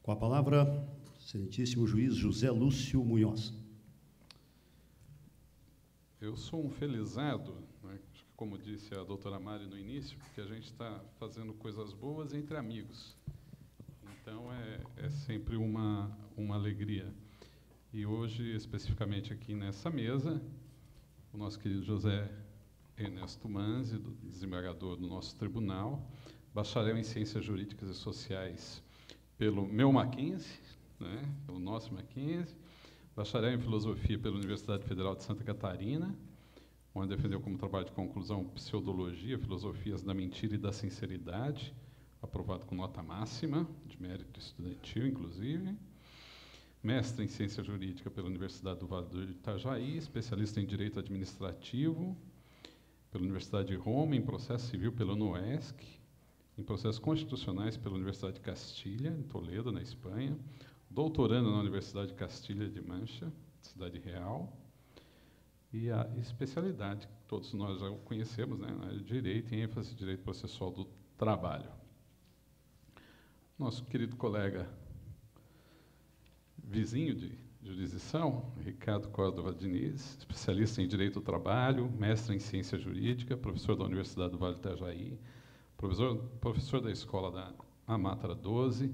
Com a palavra, excelentíssimo juiz José Lúcio Munhoz. Eu sou um felizardo, né, como disse a doutora Mari no início, porque a gente está fazendo coisas boas entre amigos. Então, é sempre uma alegria. E hoje, especificamente aqui nessa mesa, o nosso querido José Ernesto Manzi, desembargador do nosso tribunal, bacharel em Ciências Jurídicas e Sociais pelo meu Mackenzie, né, pelo nosso Mackenzie, bacharel em Filosofia pela Universidade Federal de Santa Catarina, onde defendeu como trabalho de conclusão Pseudologia, Filosofias da Mentira e da Sinceridade, aprovado com nota máxima, de mérito estudantil, inclusive. Mestre em Ciência Jurídica pela Universidade do Vale do Itajaí, especialista em Direito Administrativo pela Universidade de Roma, em Processo Civil pela UNOESC, em Processos Constitucionais pela Universidade de Castilha, em Toledo, na Espanha, doutorando na Universidade de Castilha de Mancha, Cidade Real, e a especialidade, que todos nós já conhecemos, né, na área de Direito, em ênfase em Direito Processual do Trabalho. Nosso querido colega, vizinho de jurisdição, Ricardo Córdova Diniz, especialista em Direito do Trabalho, mestre em Ciência Jurídica, professor da Universidade do Vale do Itajaí, professor da Escola da Amatra 12,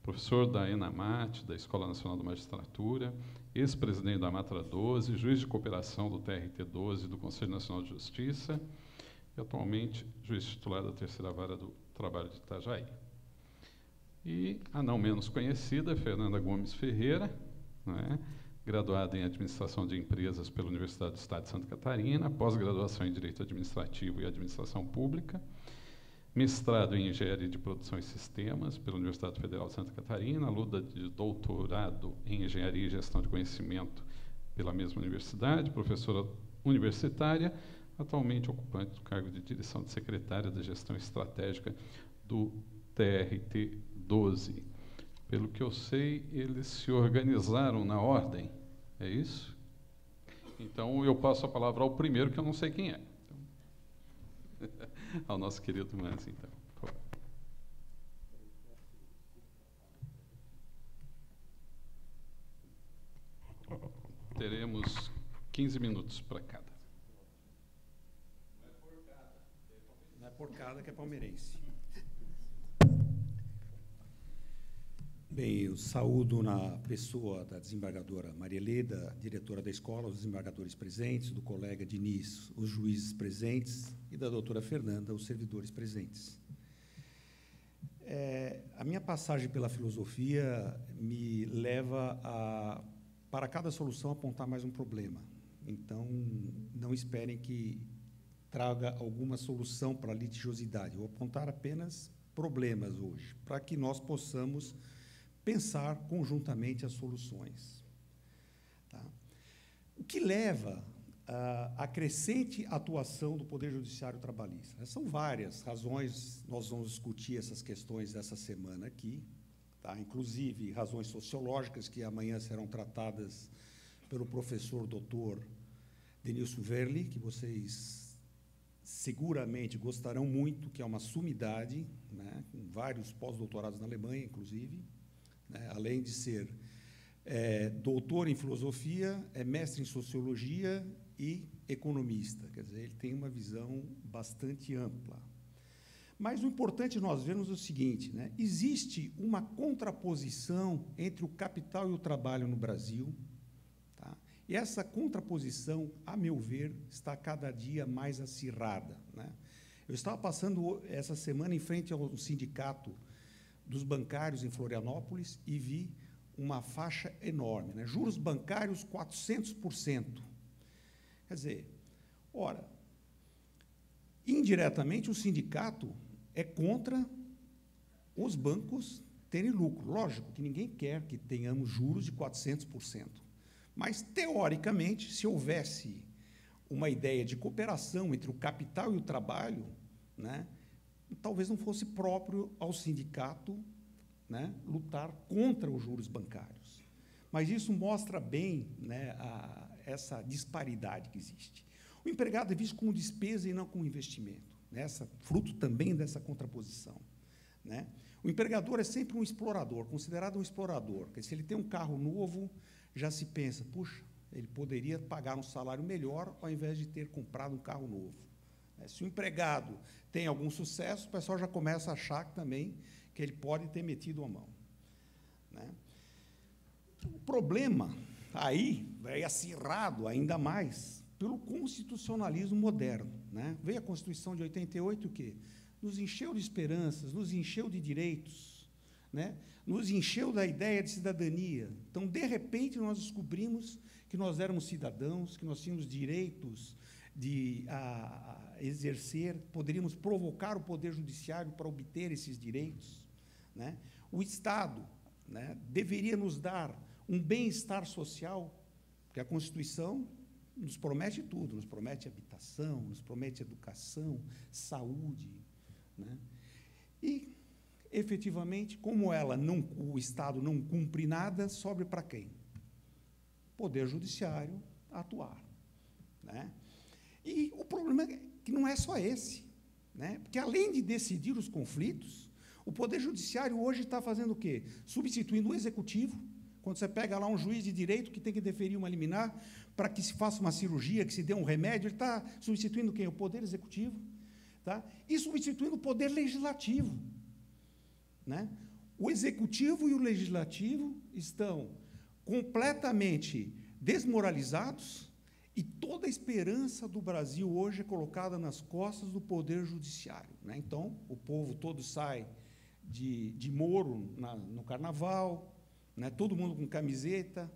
professor da ENAMAT, da Escola Nacional da Magistratura, ex-presidente da Amatra 12, juiz de cooperação do TRT 12 do Conselho Nacional de Justiça e, atualmente, juiz titular da Terceira Vara do Trabalho de Itajaí. E a não menos conhecida, Fernanda Gomes Ferreira, né, graduada em Administração de Empresas pela Universidade do Estado de Santa Catarina, pós-graduação em Direito Administrativo e Administração Pública, mestrado em Engenharia de Produção e Sistemas pela Universidade Federal de Santa Catarina, luta de doutorado em Engenharia e Gestão de Conhecimento pela mesma universidade, professora universitária, atualmente ocupante do cargo de direção de secretária da Gestão Estratégica do TRT 12. Pelo que eu sei, eles se organizaram na ordem, é isso? Então, eu passo a palavra ao primeiro, que eu não sei quem é. Ao nosso querido Manzi, então. Por favor. Teremos 15 minutos para cada. Não é porcada que é palmeirense. Bem, eu saúdo na pessoa da desembargadora Maria Heleda, diretora da escola, os desembargadores presentes, do colega Diniz, os juízes presentes, e da doutora Fernanda, os servidores presentes. A minha passagem pela filosofia me leva a, para cada solução, apontar mais um problema. Então, não esperem que traga alguma solução para a litigiosidade. Eu vou apontar apenas problemas hoje, para que nós possamos pensar conjuntamente as soluções. Tá? O que leva à crescente atuação do Poder Judiciário Trabalhista? São várias razões, nós vamos discutir essas questões essa semana aqui, tá? Inclusive razões sociológicas, que amanhã serão tratadas pelo professor doutor Denilson Verli, que vocês seguramente gostarão muito, que é uma sumidade, né, com vários pós-doutorados na Alemanha, inclusive, né, além de ser doutor em filosofia, é mestre em sociologia e economista. Quer dizer, ele tem uma visão bastante ampla. Mas o importante nós vermos é o seguinte, né, existe uma contraposição entre o capital e o trabalho no Brasil, tá? E essa contraposição, a meu ver, está cada dia mais acirrada, né? Eu estava passando essa semana em frente ao sindicato dos bancários em Florianópolis e vi uma faixa enorme, né? Juros bancários 400%. Quer dizer, ora, indiretamente o sindicato é contra os bancos terem lucro. Lógico que ninguém quer que tenhamos juros de 400%. Mas, teoricamente, se houvesse uma ideia de cooperação entre o capital e o trabalho, né, talvez não fosse próprio ao sindicato, né, lutar contra os juros bancários. Mas isso mostra bem, né, essa disparidade que existe. O empregado é visto como despesa e não como investimento, né, fruto também dessa contraposição, né? O empregador é sempre um explorador, considerado um explorador. Porque se ele tem um carro novo, já se pensa, puxa, ele poderia pagar um salário melhor ao invés de ter comprado um carro novo. Se o empregado tem algum sucesso, o pessoal já começa a achar também que ele pode ter metido a mão, né? O problema aí é acirrado ainda mais pelo constitucionalismo moderno, né? Veio a Constituição de 88, o quê? Nos encheu de esperanças, nos encheu de direitos, né? Nos encheu da ideia de cidadania. Então, de repente, nós descobrimos que nós éramos cidadãos, que nós tínhamos direitos de exercer, poderíamos provocar o Poder Judiciário para obter esses direitos, né? O Estado, né, deveria nos dar um bem-estar social, porque a Constituição nos promete tudo, nos promete habitação, nos promete educação, saúde, né? E, efetivamente, como o Estado não cumpre nada, sobra para quem? Poder Judiciário atuar, né? E o problema é que não é só esse, né? Porque, além de decidir os conflitos, o Poder Judiciário hoje está fazendo o quê? Substituindo o Executivo. Quando você pega lá um juiz de direito que tem que deferir uma liminar para que se faça uma cirurgia, que se dê um remédio, ele está substituindo quem? O Poder Executivo, tá? E substituindo o Poder Legislativo, né? O Executivo e o Legislativo estão completamente desmoralizados e toda a esperança do Brasil hoje é colocada nas costas do Poder Judiciário, né? Então, o povo todo sai de Moro no Carnaval, né? Todo mundo com camiseta,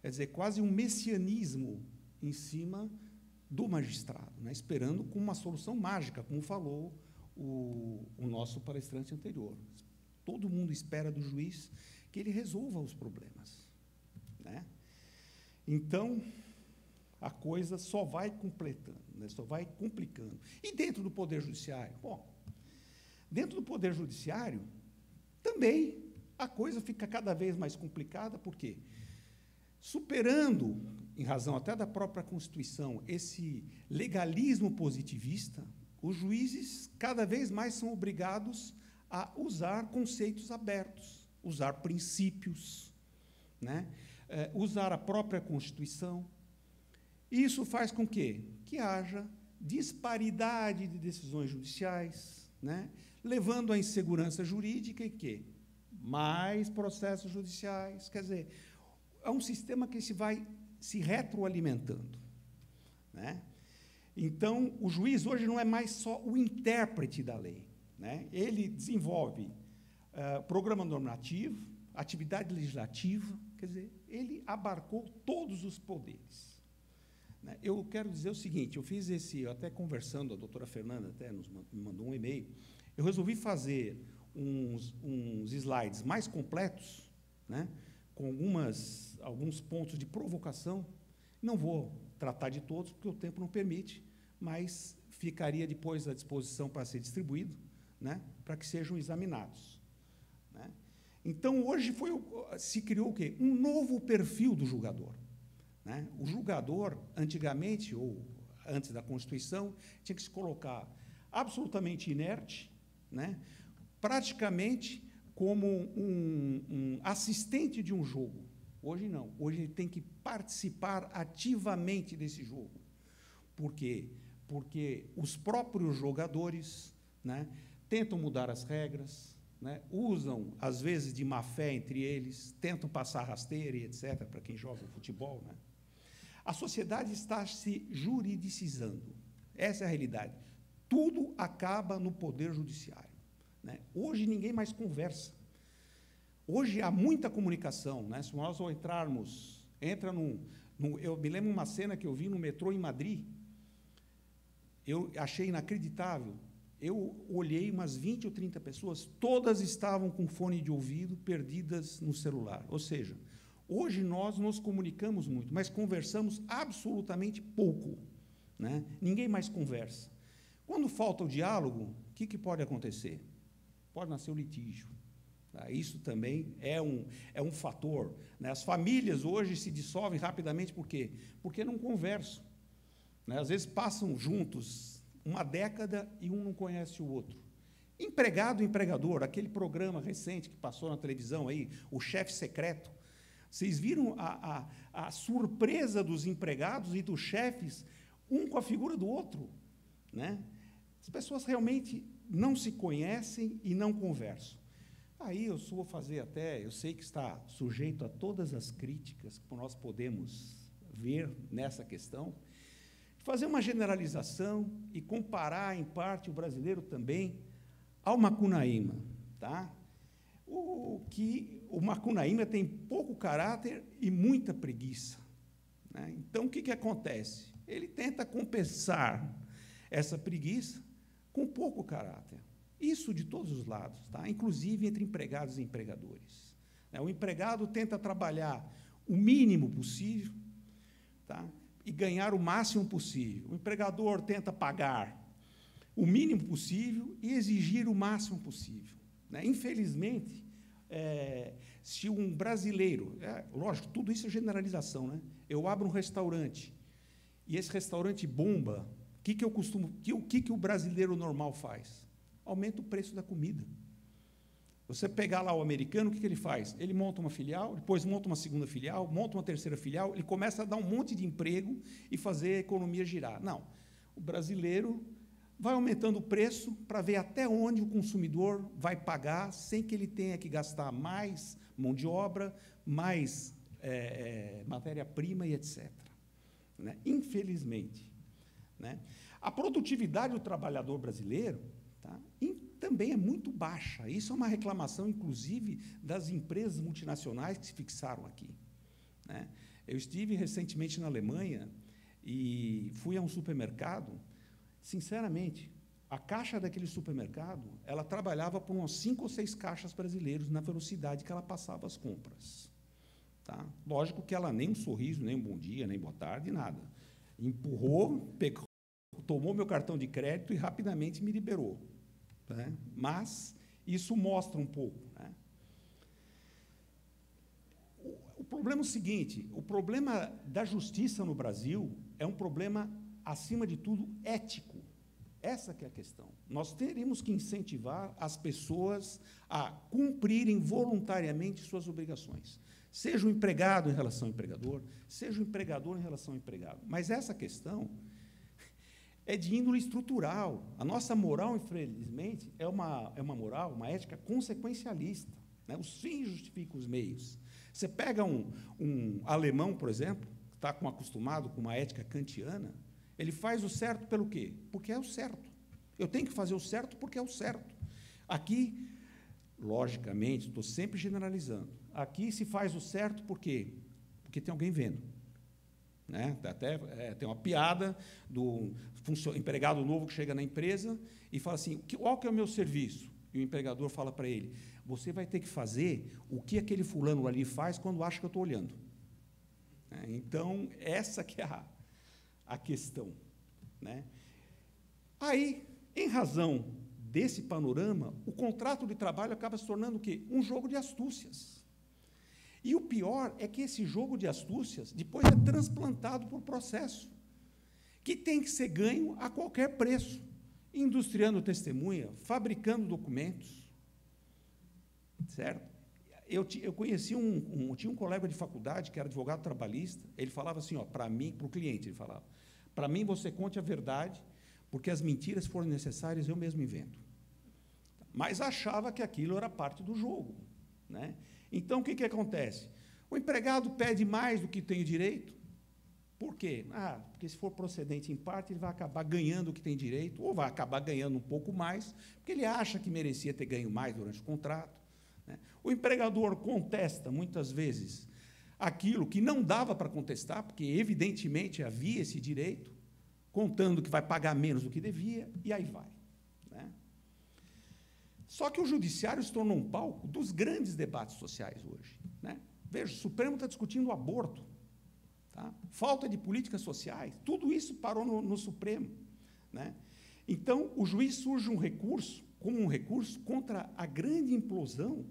quer dizer, quase um messianismo em cima do magistrado, né? Esperando com uma solução mágica, como falou o nosso palestrante anterior. Todo mundo espera do juiz que ele resolva os problemas, né? Então, a coisa só vai completando, né? Só vai complicando. E dentro do Poder Judiciário? Bom, dentro do Poder Judiciário, também a coisa fica cada vez mais complicada, por quê? Superando, em razão até da própria Constituição, esse legalismo positivista, os juízes cada vez mais são obrigados a usar conceitos abertos, usar princípios, né? Usar a própria Constituição. Isso faz com que haja disparidade de decisões judiciais, né? Levando à insegurança jurídica e mais processos judiciais. Quer dizer, é um sistema que se vai se retroalimentando, né? Então, o juiz hoje não é mais só o intérprete da lei, né? Ele desenvolve programa normativo, atividade legislativa, quer dizer, ele abarcou todos os poderes, né? Eu quero dizer o seguinte, eu até conversando, a doutora Fernanda até me mandou um e-mail, eu resolvi fazer uns slides mais completos, né, com alguns pontos de provocação. Não vou tratar de todos, porque o tempo não permite, mas ficaria depois à disposição para ser distribuído, né, para que sejam examinados, né? Então, hoje se criou o quê? Um novo perfil do julgador, né? O julgador, antigamente, ou antes da Constituição, tinha que se colocar absolutamente inerte, né, praticamente como um assistente de um jogo. Hoje não. Hoje ele tem que participar ativamente desse jogo. Por quê? Porque os próprios jogadores, né, tentam mudar as regras, né, usam, às vezes, de má fé entre eles, tentam passar rasteira e etc., para quem joga futebol, né? A sociedade está se juridicizando. Essa é a realidade. Tudo acaba no Poder Judiciário, né? Hoje ninguém mais conversa. Hoje há muita comunicação, né? Se nós eu me lembro uma cena que eu vi no metrô em Madrid, eu achei inacreditável. Eu olhei umas 20 ou 30 pessoas, todas estavam com fone de ouvido, perdidas no celular. Ou seja, hoje nós nos comunicamos muito, mas conversamos absolutamente pouco, né? Ninguém mais conversa. Quando falta o diálogo, o que pode acontecer? Pode nascer o litígio. Tá? Isso também é um fator, né? As famílias hoje se dissolvem rapidamente, por quê? Porque não conversam, né? Às vezes passam juntos uma década e um não conhece o outro. Empregado e empregador, aquele programa recente que passou na televisão aí, o Chefe Secreto. Vocês viram a surpresa dos empregados e dos chefes, um com a figura do outro, né? As pessoas realmente não se conhecem e não conversam. Aí eu vou fazer até, eu sei que está sujeito a todas as críticas que nós podemos ver nessa questão, fazer uma generalização e comparar, em parte, o brasileiro também ao Macunaíma, tá? O Macunaíma tem pouco caráter e muita preguiça, né? Então, o que acontece? Ele tenta compensar essa preguiça com pouco caráter. Isso de todos os lados, tá? Inclusive entre empregados e empregadores. O empregado tenta trabalhar o mínimo possível, tá? E ganhar o máximo possível. O empregador tenta pagar o mínimo possível e exigir o máximo possível, né? Infelizmente, se um brasileiro, lógico, tudo isso é generalização, né? Eu abro um restaurante e esse restaurante bomba, o que o brasileiro normal faz? Aumenta o preço da comida. Você pegar lá o americano, o que ele faz? Ele monta uma filial, depois monta uma segunda filial, monta uma terceira filial, ele começa a dar um monte de emprego e fazer a economia girar. Não, o brasileiro vai aumentando o preço para ver até onde o consumidor vai pagar sem que ele tenha que gastar mais mão de obra, mais matéria-prima e etc. Né? Infelizmente. Né? A produtividade do trabalhador brasileiro, tá, também é muito baixa. Isso é uma reclamação, inclusive, das empresas multinacionais que se fixaram aqui. Né? Eu estive recentemente na Alemanha e fui a um supermercado. Sinceramente, a caixa daquele supermercado, ela trabalhava por uns 5 ou 6 caixas brasileiros na velocidade que ela passava as compras. Tá? Lógico que ela nem um sorriso, nem um bom dia, nem boa tarde, nada. Empurrou, pegou, tomou meu cartão de crédito e rapidamente me liberou. Né? Mas isso mostra um pouco. Né? O problema é o seguinte, o problema da justiça no Brasil é um problema, acima de tudo, ético. Essa que é a questão. Nós teríamos que incentivar as pessoas a cumprirem voluntariamente suas obrigações. Seja o empregado em relação ao empregador, seja o empregador em relação ao empregado. Mas essa questão é de índole estrutural. A nossa moral, infelizmente, é uma moral, uma ética consequencialista. Né? Os fins justificam os meios. Você pega um alemão, por exemplo, que está acostumado com uma ética kantiana, ele faz o certo pelo quê? Porque é o certo. Eu tenho que fazer o certo porque é o certo. Aqui, logicamente, estou sempre generalizando, aqui se faz o certo por quê? Porque tem alguém vendo. Né? Até tem uma piada do empregado novo que chega na empresa e fala assim, qual que é o meu serviço? E o empregador fala para ele, você vai ter que fazer o que aquele fulano ali faz quando acha que eu estou olhando. Então, essa que é a questão. Né? Aí, em razão desse panorama, o contrato de trabalho acaba se tornando o quê? Um jogo de astúcias. E o pior é que esse jogo de astúcias depois é transplantado por processo, que tem que ser ganho a qualquer preço, industriando testemunha, fabricando documentos. Certo? Eu conheci tinha um colega de faculdade que era advogado trabalhista, ele falava assim, para mim, para o cliente, ele falava, para mim você conte a verdade, porque as mentiras forem necessárias, eu mesmo invento. Mas achava que aquilo era parte do jogo. Né? Então, o que acontece? O empregado pede mais do que tem o direito. Por quê? Porque se for procedente em parte, ele vai acabar ganhando o que tem direito, ou vai acabar ganhando um pouco mais, porque ele acha que merecia ter ganho mais durante o contrato. Né? O empregador contesta, muitas vezes, aquilo que não dava para contestar, porque, evidentemente, havia esse direito, contando que vai pagar menos do que devia, e aí vai. Né? Só que o judiciário se tornou um palco dos grandes debates sociais hoje. Né? Veja, o Supremo está discutindo o aborto, tá? Falta de políticas sociais, tudo isso parou no Supremo. Né? Então, o juiz surge como um recurso contra a grande implosão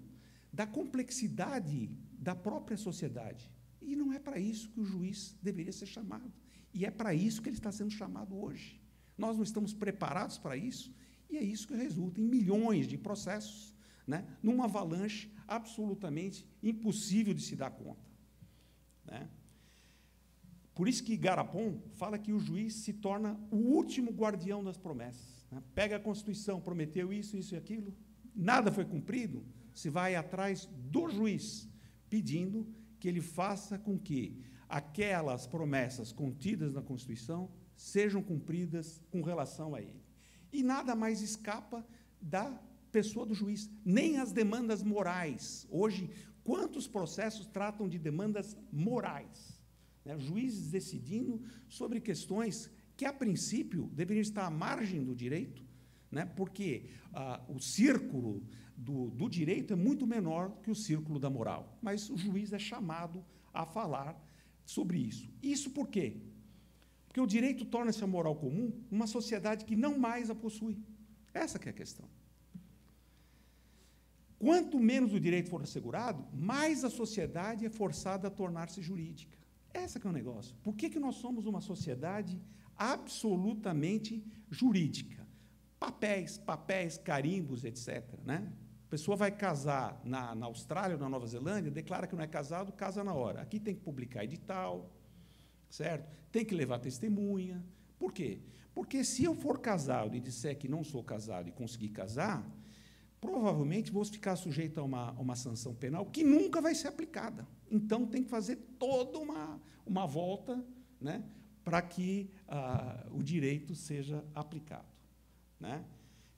da complexidade da própria sociedade. E não é para isso que o juiz deveria ser chamado. E é para isso que ele está sendo chamado hoje. Nós não estamos preparados para isso E é isso que resulta em milhões de processos, né, numa avalanche absolutamente impossível de se dar conta, né? Por isso que Garapon fala que o juiz se torna o último guardião das promessas, né? Pega a Constituição, prometeu isso, isso e aquilo, nada foi cumprido, se vai atrás do juiz, pedindo que ele faça com que aquelas promessas contidas na Constituição sejam cumpridas com relação a ele. E nada mais escapa da pessoa do juiz, nem as demandas morais. Hoje, quantos processos tratam de demandas morais? Né? Juízes decidindo sobre questões que, a princípio, deveriam estar à margem do direito, né? Porque o círculo do direito é muito menor que o círculo da moral. Mas o juiz é chamado a falar sobre isso. Isso por quê? Porque o direito torna-se a moral comum numa sociedade que não mais a possui. Essa que é a questão. Quanto menos o direito for assegurado, mais a sociedade é forçada a tornar-se jurídica. Esse que é o negócio. Por que nós somos uma sociedade absolutamente jurídica? Papéis, carimbos, etc., né? A pessoa vai casar na Austrália ou na Nova Zelândia, declara que não é casado, casa na hora. Aqui tem que publicar edital, certo? Tem que levar testemunha. Por quê? Porque se eu for casado e disser que não sou casado e conseguir casar, provavelmente vou ficar sujeito a uma sanção penal que nunca vai ser aplicada. Então, tem que fazer toda uma volta, né, para que o direito seja aplicado, né?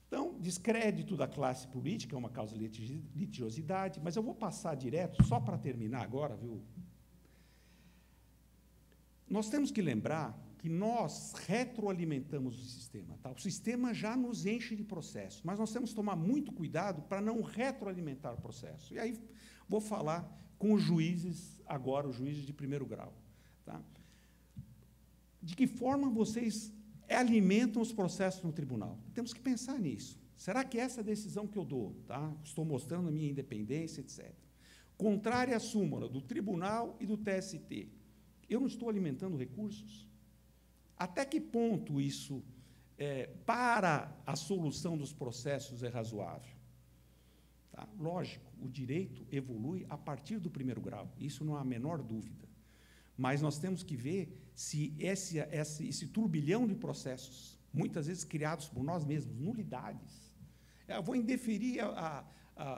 Então, descrédito da classe política é uma causa de litigiosidade, mas eu vou passar direto, só para terminar agora, viu? Nós temos que lembrar que nós retroalimentamos o sistema. Tá? O sistema já nos enche de processos, mas nós temos que tomar muito cuidado para não retroalimentar o processo. E aí vou falar com os juízes agora, os juízes de primeiro grau. Tá? De que forma vocês alimentam os processos no tribunal? Temos que pensar nisso. Será que essa decisão que eu dou, tá? Estou mostrando a minha independência, etc., contrária à súmula do tribunal e do TST, eu não estou alimentando recursos? Até que ponto isso, para a solução dos processos, é razoável? Tá? Lógico, o direito evolui a partir do primeiro grau, isso não há a menor dúvida. Mas nós temos que ver se esse turbilhão de processos, muitas vezes criados por nós mesmos, nulidades. Eu vou indeferir a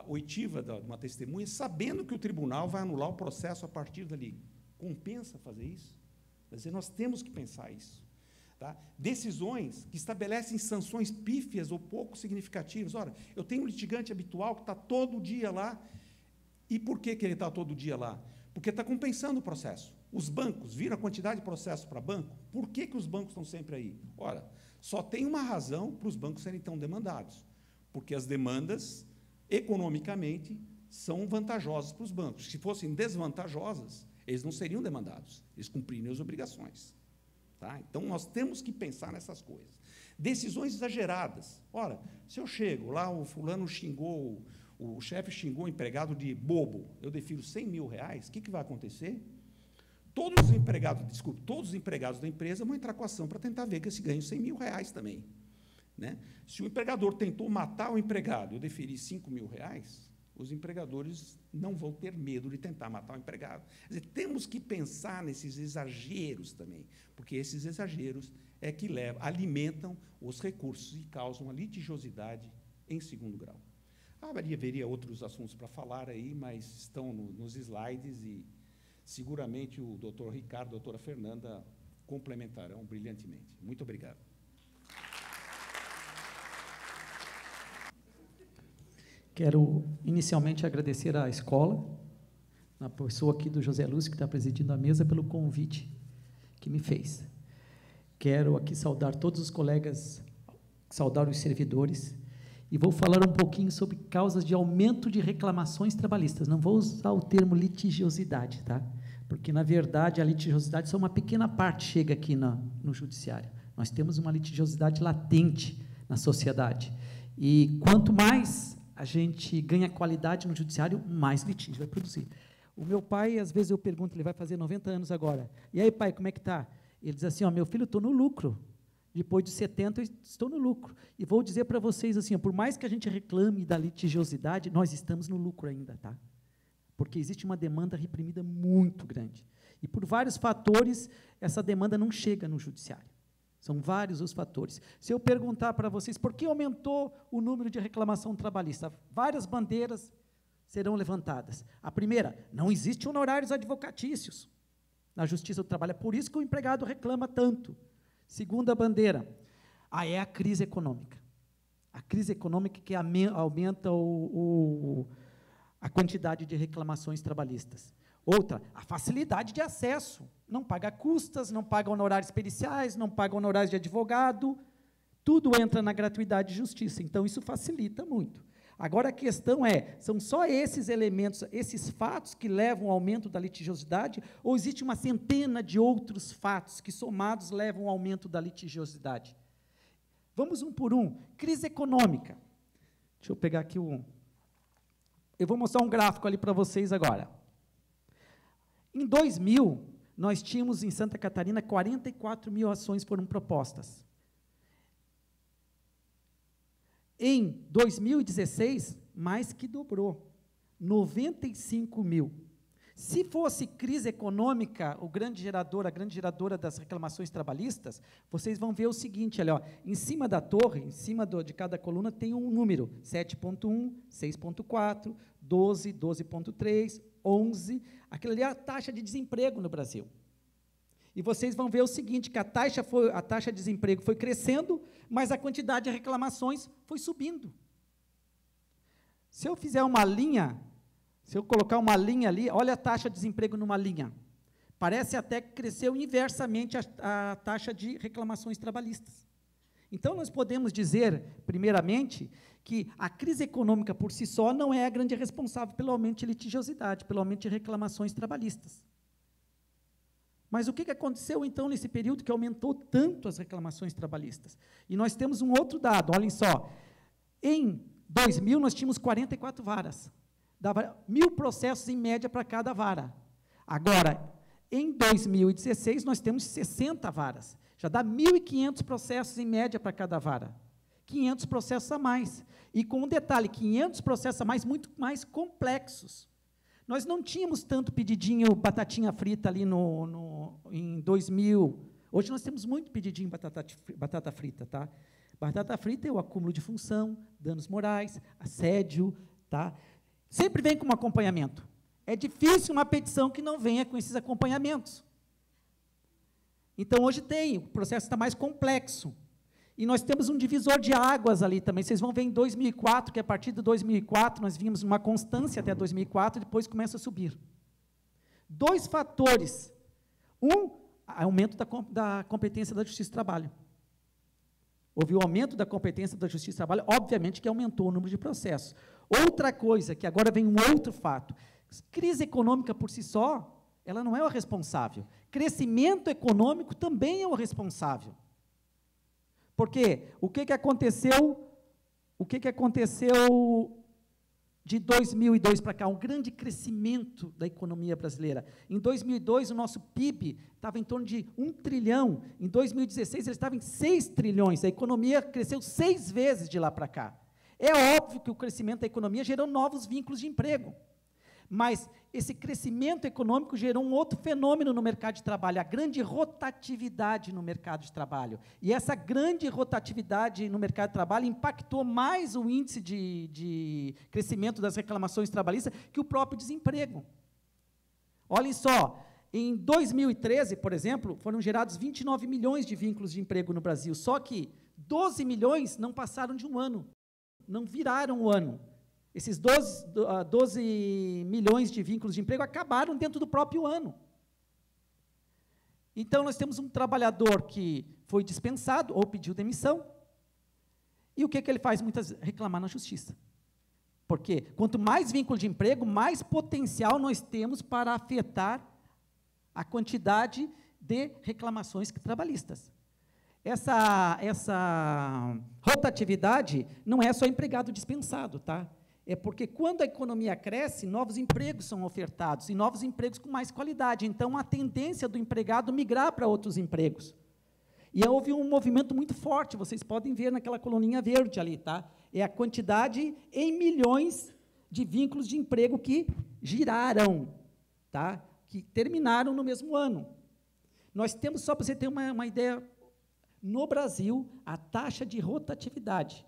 oitiva de uma testemunha, sabendo que o tribunal vai anular o processo a partir dali. Compensa fazer isso? Quer dizer, nós temos que pensar isso. Tá? Decisões que estabelecem sanções pífias ou pouco significativas. Ora, eu tenho um litigante habitual que está todo dia lá. E por que ele está todo dia lá? Porque está compensando o processo. Os bancos, viram a quantidade de processos para banco? Por que os bancos estão sempre aí? Ora, só tem uma razão para os bancos serem tão demandados. Porque as demandas, economicamente, são vantajosas para os bancos. Se fossem desvantajosas, eles não seriam demandados, eles cumpririam as obrigações. Tá? Então, nós temos que pensar nessas coisas. Decisões exageradas. Ora, se eu chego lá, o fulano xingou, o chefe xingou o empregado de bobo, eu defiro R$100 mil, o que vai acontecer? Todos os empregados da empresa vão entrar com a ação para tentar ver que se ganha R$100 mil também. Né? Se o empregador tentou matar o empregado, eu deferi R$5 mil, os empregadores não vão ter medo de tentar matar o empregado. Quer dizer, temos que pensar nesses exageros também, porque esses exageros é que alimentam os recursos e causam a litigiosidade em segundo grau. Haveria outros assuntos para falar aí, mas estão nos slides e seguramente o doutor Ricardo e a doutora Fernanda complementarão brilhantemente. Muito obrigado. Quero, inicialmente, agradecer à escola, na pessoa aqui do José Lúcio, que está presidindo a mesa, pelo convite que me fez. Quero aqui saudar todos os colegas, saudar os servidores, e vou falar um pouquinho sobre causas de aumento de reclamações trabalhistas. Não vou usar o termo litigiosidade, tá? Porque, na verdade, a litigiosidade só uma pequena parte chega aqui no judiciário. Nós temos uma litigiosidade latente na sociedade. E quanto mais a gente ganha qualidade no judiciário, mais litígio vai produzir. O meu pai, às vezes eu pergunto, ele vai fazer 90 anos agora. E aí, pai, como é que está? Ele diz assim, ó, meu filho, estou no lucro. Depois dos 70, eu estou no lucro. E vou dizer para vocês assim, por mais que a gente reclame da litigiosidade, nós estamos no lucro ainda, tá? Porque existe uma demanda reprimida muito grande. E por vários fatores, essa demanda não chega no judiciário. São vários os fatores. Se eu perguntar para vocês por que aumentou o número de reclamação trabalhista, várias bandeiras serão levantadas. A primeira, não existe honorários advocatícios na Justiça do Trabalho, é por isso que o empregado reclama tanto. Segunda bandeira, é a crise econômica. A crise econômica que aumenta a quantidade de reclamações trabalhistas. Outra, a facilidade de acesso. Não paga custas, não paga honorários periciais, não paga honorários de advogado, tudo entra na gratuidade de justiça, então isso facilita muito. Agora a questão são só esses elementos, esses fatos que levam ao aumento da litigiosidade, ou existe uma centena de outros fatos que somados levam ao aumento da litigiosidade? Vamos um por um. Crise econômica. Deixa eu pegar aqui eu vou mostrar um gráfico ali para vocês agora. Em 2000, nós tínhamos em Santa Catarina 44 mil ações foram propostas. Em 2016, mais que dobrou, 95 mil. Se fosse crise econômica, a grande geradora das reclamações trabalhistas, vocês vão ver o seguinte, olha, em cima da torre, em cima de cada coluna, tem um número, 7.1, 6.4, 12, 12.3, 11, aquilo ali é a taxa de desemprego no Brasil. E vocês vão ver o seguinte, que a taxa de desemprego foi crescendo, mas a quantidade de reclamações foi subindo. Se eu fizer uma linha, se eu colocar uma linha ali, olha a taxa de desemprego numa linha. Parece até que cresceu inversamente a taxa de reclamações trabalhistas. Então, nós podemos dizer, primeiramente, que a crise econômica por si só não é a grande responsável pelo aumento de litigiosidade, pelo aumento de reclamações trabalhistas. Mas o que aconteceu, então, nesse período que aumentou tanto as reclamações trabalhistas? E nós temos um outro dado, olhem só. Em 2000, nós tínhamos 44 varas. Dava 1.000 processos, em média, para cada vara. Agora, em 2016, nós temos 60 varas. Já dá 1.500 processos, em média, para cada vara. 500 processos a mais. E com um detalhe, 500 processos a mais, muito mais complexos. Nós não tínhamos tanto pedidinho batatinha frita ali em 2000. Hoje nós temos muito pedidinho batata frita, tá? Batata frita é o acúmulo de função, danos morais, assédio, tá? Sempre vem com um acompanhamento. É difícil uma petição que não venha com esses acompanhamentos. Então, hoje o processo está mais complexo. E nós temos um divisor de águas ali também. Vocês vão ver em 2004, que a partir de 2004, nós vimos uma constância até 2004, e depois começa a subir. 2 fatores. Aumento da competência da Justiça do Trabalho. Houve o aumento da competência da Justiça do Trabalho, obviamente que aumentou o número de processos. Outra coisa, que agora vem um outro fato. Crise econômica por si só, ela não é o responsável. Crescimento econômico também é o responsável. Porque o que aconteceu de 2002 para cá? Um grande crescimento da economia brasileira. Em 2002, o nosso PIB estava em torno de 1 trilhão. Em 2016, ele estava em 6 trilhões. A economia cresceu 6 vezes de lá para cá. É óbvio que o crescimento da economia gerou novos vínculos de emprego. Mas esse crescimento econômico gerou um outro fenômeno no mercado de trabalho, a grande rotatividade no mercado de trabalho. E essa grande rotatividade no mercado de trabalho impactou mais o índice de crescimento das reclamações trabalhistas que o próprio desemprego. Olhem só, em 2013, por exemplo, foram gerados 29 milhões de vínculos de emprego no Brasil, só que 12 milhões não passaram de um ano, não viraram o ano. Esses 12 milhões de vínculos de emprego acabaram dentro do próprio ano. Então, nós temos um trabalhador que foi dispensado ou pediu demissão, e o que ele faz? Muitas reclamar na justiça. Porque quanto mais vínculo de emprego, mais potencial nós temos para afetar a quantidade de reclamações trabalhistas. Essa rotatividade não é só empregado dispensado, tá? É porque quando a economia cresce, novos empregos são ofertados, e novos empregos com mais qualidade. Então, a tendência do empregado migrar para outros empregos. E houve um movimento muito forte, vocês podem ver naquela coluninha verde ali, tá? É a quantidade em milhões de vínculos de emprego que giraram, tá? Que terminaram no mesmo ano. Nós temos, só para você ter uma ideia, no Brasil, a taxa de rotatividade,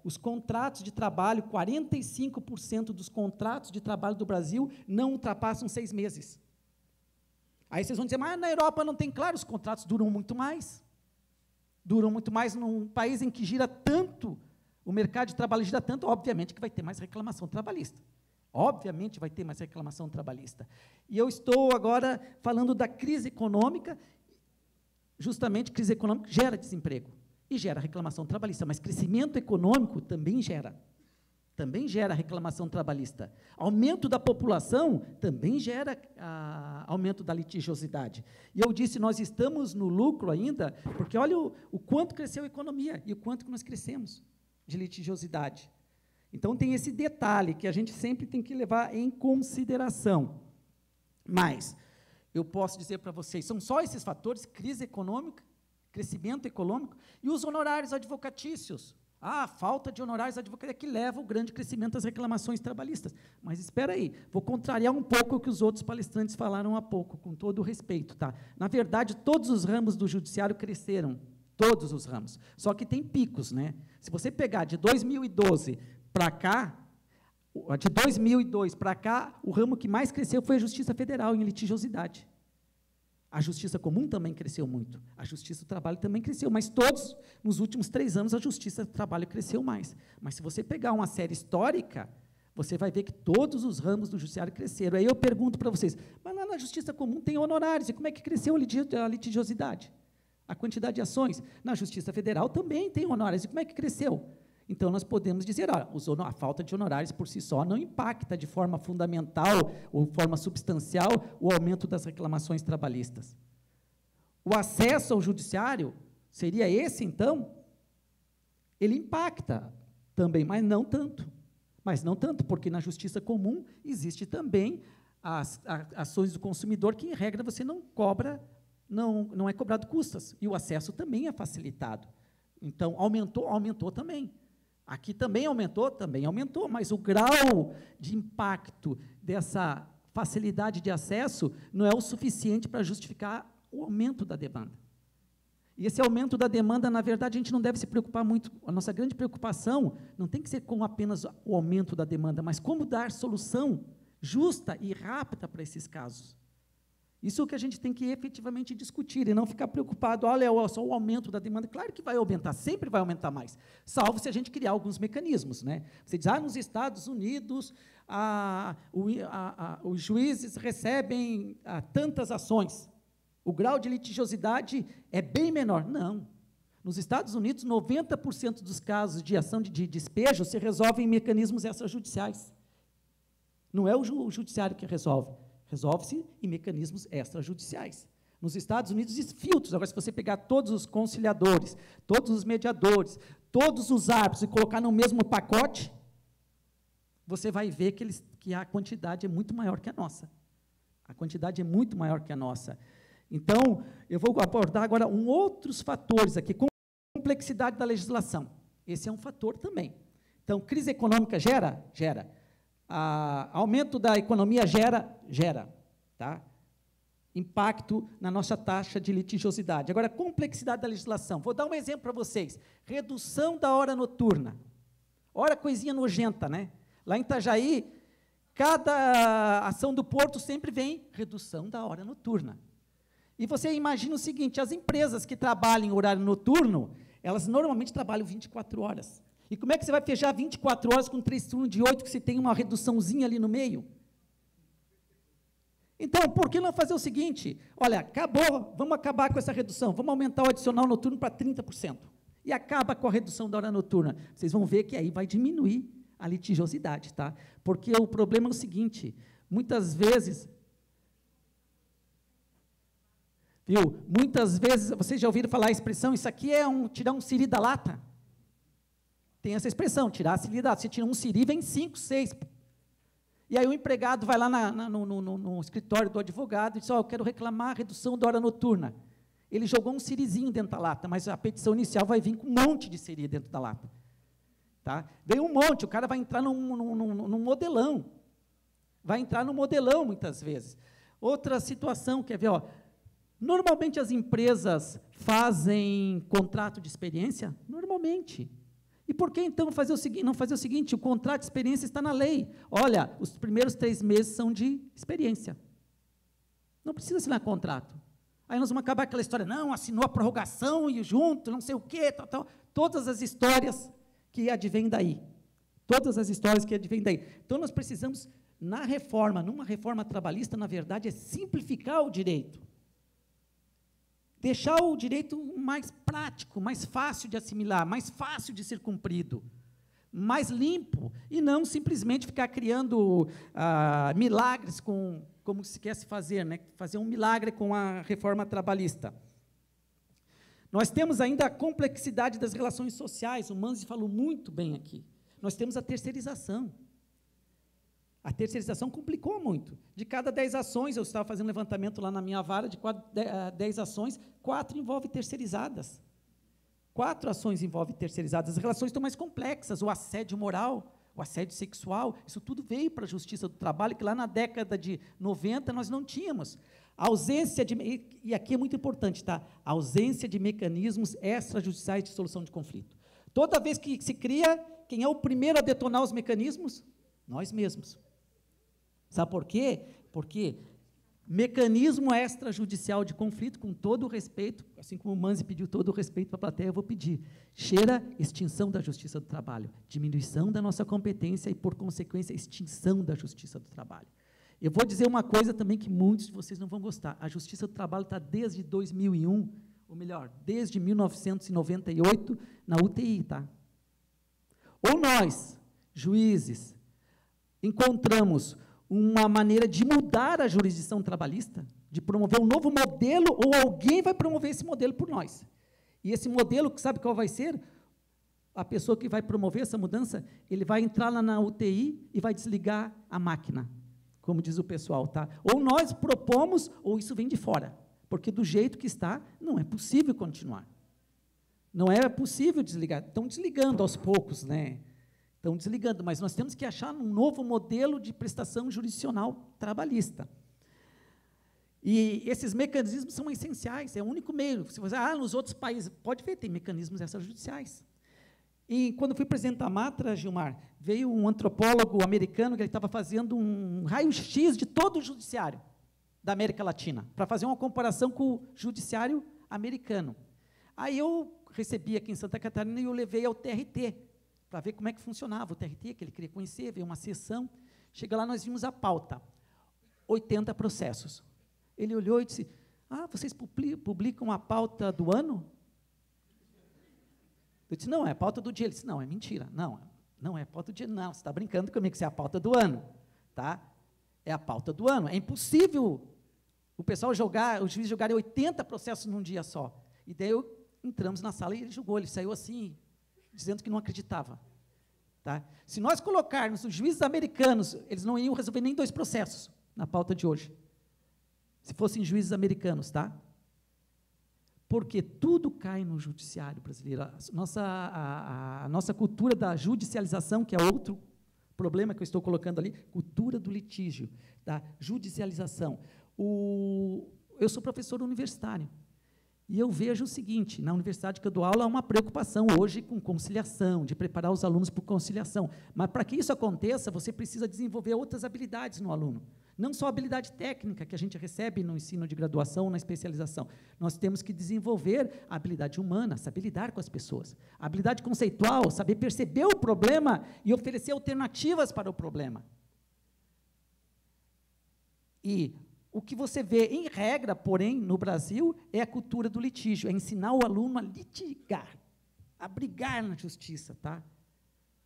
os contratos de trabalho, 45% dos contratos de trabalho do Brasil não ultrapassam 6 meses. Aí vocês vão dizer, mas na Europa não tem, claro, os contratos duram muito mais num país em que gira tanto, o mercado de trabalho gira tanto, obviamente que vai ter mais reclamação trabalhista. Obviamente vai ter mais reclamação trabalhista. E eu estou agora falando da crise econômica, justamente crise econômica gera desemprego e gera reclamação trabalhista, mas crescimento econômico também gera reclamação trabalhista. Aumento da população também gera aumento da litigiosidade. E eu disse, nós estamos no lucro ainda, porque olha o quanto cresceu a economia e o quanto que nós crescemos de litigiosidade. Então, tem esse detalhe que a gente sempre tem que levar em consideração. Mas, eu posso dizer para vocês, são só esses fatores, crise econômica, crescimento econômico, e os honorários advocatícios. A falta de honorários advocatícios é que leva ao grande crescimento das reclamações trabalhistas. Mas, espera aí, vou contrariar um pouco o que os outros palestrantes falaram há pouco, com todo o respeito. Tá? Na verdade, todos os ramos do judiciário cresceram, todos os ramos, só que tem picos, né? Se você pegar de 2012 para cá, de 2002 para cá, o ramo que mais cresceu foi a Justiça Federal, em litigiosidade. A Justiça Comum também cresceu muito, a Justiça do Trabalho também cresceu, mas todos, nos últimos 3 anos, a Justiça do Trabalho cresceu mais. Mas se você pegar uma série histórica, você vai ver que todos os ramos do judiciário cresceram. Aí eu pergunto para vocês, mas lá na Justiça Comum tem honorários, e como é que cresceu a litigiosidade? A quantidade de ações? Na Justiça Federal também tem honorários, e como é que cresceu? Então, nós podemos dizer, olha, a falta de honorários por si só não impacta de forma fundamental ou forma substancial o aumento das reclamações trabalhistas. O acesso ao judiciário seria esse, então? Ele impacta também, mas não tanto. Mas não tanto, porque na Justiça Comum existe também as ações do consumidor que, em regra, você não cobra, não é cobrado custas, e o acesso também é facilitado. Então, aumentou também. Aqui também aumentou, mas o grau de impacto dessa facilidade de acesso não é o suficiente para justificar o aumento da demanda. E esse aumento da demanda, na verdade, a gente não deve se preocupar muito, a nossa grande preocupação não tem que ser com apenas o aumento da demanda, mas como dar solução justa e rápida para esses casos. Isso é o que a gente tem que efetivamente discutir e não ficar preocupado, olha, só o aumento da demanda. Claro que vai aumentar, sempre vai aumentar mais, salvo se a gente criar alguns mecanismos, né? Você diz, nos Estados Unidos, os juízes recebem tantas ações, o grau de litigiosidade é bem menor. Não. Nos Estados Unidos, 90% dos casos de ação de despejo se resolvem em mecanismos extrajudiciais. Não é o judiciário que resolve. Resolve-se em mecanismos extrajudiciais. Nos Estados Unidos, existem filtros. Agora, se você pegar todos os conciliadores, todos os mediadores, todos os árbitros e colocar no mesmo pacote, você vai ver que a quantidade é muito maior que a nossa. A quantidade é muito maior que a nossa. Então, eu vou abordar agora outros fatores aqui, complexidade da legislação. Esse é um fator também. Então, crise econômica gera? Gera. Aumento da economia gera, tá? Impacto na nossa taxa de litigiosidade. Agora, complexidade da legislação. Vou dar um exemplo para vocês. Redução da hora noturna. Hora coisinha nojenta, né? Lá em Itajaí, cada ação do Porto sempre vem redução da hora noturna. E você imagina o seguinte, as empresas que trabalham em horário noturno, elas normalmente trabalham 24 horas. E como é que você vai fechar 24 horas com 3 turnos de 8, que você tem uma reduçãozinha ali no meio? Então, por que não fazer o seguinte? Olha, acabou, vamos acabar com essa redução, vamos aumentar o adicional noturno para 30%. E acaba com a redução da hora noturna. Vocês vão ver que aí vai diminuir a litigiosidade, tá? Porque o problema é o seguinte, muitas vezes, vocês já ouviram falar a expressão, isso aqui é tirar um siri da lata? Tem essa expressão, tirar a siri da lata. Você tira um siri, vem 5, 6. E aí o empregado vai lá no escritório do advogado e diz, eu quero reclamar a redução da hora noturna. Ele jogou um sirizinho dentro da lata, mas a petição inicial vai vir com um monte de siri dentro da lata. Tá? Vem um monte, o cara vai entrar num modelão. Vai entrar no modelão, muitas vezes. Outra situação, quer ver, ó, normalmente as empresas fazem contrato de experiência? Normalmente. E por que, então, não fazer o seguinte, o contrato de experiência está na lei. Olha, os primeiros 3 meses são de experiência. Não precisa assinar contrato. Aí nós vamos acabar aquela história, não, assinou a prorrogação e junto, não sei o quê, tal. Todas as histórias que advêm daí. Todas as histórias que advêm daí. Então, nós precisamos, numa reforma trabalhista, na verdade, é simplificar o direito. Deixar o direito mais prático, mais fácil de assimilar, mais fácil de ser cumprido, mais limpo, e não simplesmente ficar criando milagres como se quer se fazer, né? Fazer um milagre com a reforma trabalhista. Nós temos ainda a complexidade das relações sociais, o Manzi falou muito bem aqui. Nós temos a terceirização. A terceirização complicou muito. De cada 10 ações, eu estava fazendo um levantamento lá na minha vara, de 10 ações, 4 envolvem terceirizadas. 4 ações envolvem terceirizadas. As relações estão mais complexas, o assédio moral, o assédio sexual, isso tudo veio para a Justiça do Trabalho, que lá na década de 90 nós não tínhamos. A ausência e aqui é muito importante, tá? A ausência de mecanismos extrajudiciais de solução de conflito. Toda vez que se cria, quem é o primeiro a detonar os mecanismos? Nós mesmos. Sabe por quê? Porque mecanismo extrajudicial de conflito, com todo o respeito, assim como o Manzi pediu todo o respeito para a plateia, eu vou pedir, cheira extinção da Justiça do Trabalho, diminuição da nossa competência e, por consequência, extinção da Justiça do Trabalho. Eu vou dizer uma coisa também que muitos de vocês não vão gostar, a Justiça do Trabalho está desde 2001, ou melhor, desde 1998, na UTI, tá? Ou nós, juízes, encontramos uma maneira de mudar a jurisdição trabalhista, de promover um novo modelo, ou alguém vai promover esse modelo por nós. E esse modelo, sabe qual vai ser? A pessoa que vai promover essa mudança, ele vai entrar lá na UTI e vai desligar a máquina, como diz o pessoal, tá? Ou nós propomos, ou isso vem de fora, porque do jeito que está, não é possível continuar. Não é possível desligar. Estão desligando aos poucos, né? Estão desligando, mas nós temos que achar um novo modelo de prestação jurisdicional trabalhista. E esses mecanismos são essenciais, é o único meio. Se você nos outros países, pode ver, tem mecanismos extrajudiciais. E quando fui presidente da Matra, Gilmar, veio um antropólogo americano que ele estava fazendo um raio-x de todo o judiciário da América Latina, para fazer uma comparação com o judiciário americano. Aí eu recebi aqui em Santa Catarina e eu levei ao TRT, para ver como é que funcionava o TRT, que ele queria conhecer, veio uma sessão. Chega lá, nós vimos a pauta, 80 processos. Ele olhou e disse, vocês publicam a pauta do ano? Eu disse, não, é a pauta do dia. Ele disse, não, é mentira. Não é a pauta do dia. Não, você está brincando comigo, isso é a pauta do ano. Tá? É a pauta do ano. É impossível o pessoal jogar, os juízes jogarem 80 processos num dia só. E daí entramos na sala e ele julgou, ele saiu assim, dizendo que não acreditava. Tá? Se nós colocarmos os juízes americanos, eles não iam resolver nem 2 processos na pauta de hoje. Se fossem juízes americanos, tá? Porque tudo cai no judiciário brasileiro. A nossa cultura da judicialização, que é outro problema que eu estou colocando ali, cultura do litígio, da judicialização. Eu sou professor universitário. E eu vejo o seguinte, na universidade que eu dou aula, há uma preocupação hoje com conciliação, de preparar os alunos para conciliação. Mas, para que isso aconteça, você precisa desenvolver outras habilidades no aluno. Não só a habilidade técnica que a gente recebe no ensino de graduação, na especialização. Nós temos que desenvolver a habilidade humana, saber lidar com as pessoas. A habilidade conceitual, saber perceber o problema e oferecer alternativas para o problema. E o que você vê, em regra, porém, no Brasil, é a cultura do litígio, é ensinar o aluno a litigar, a brigar na justiça, tá?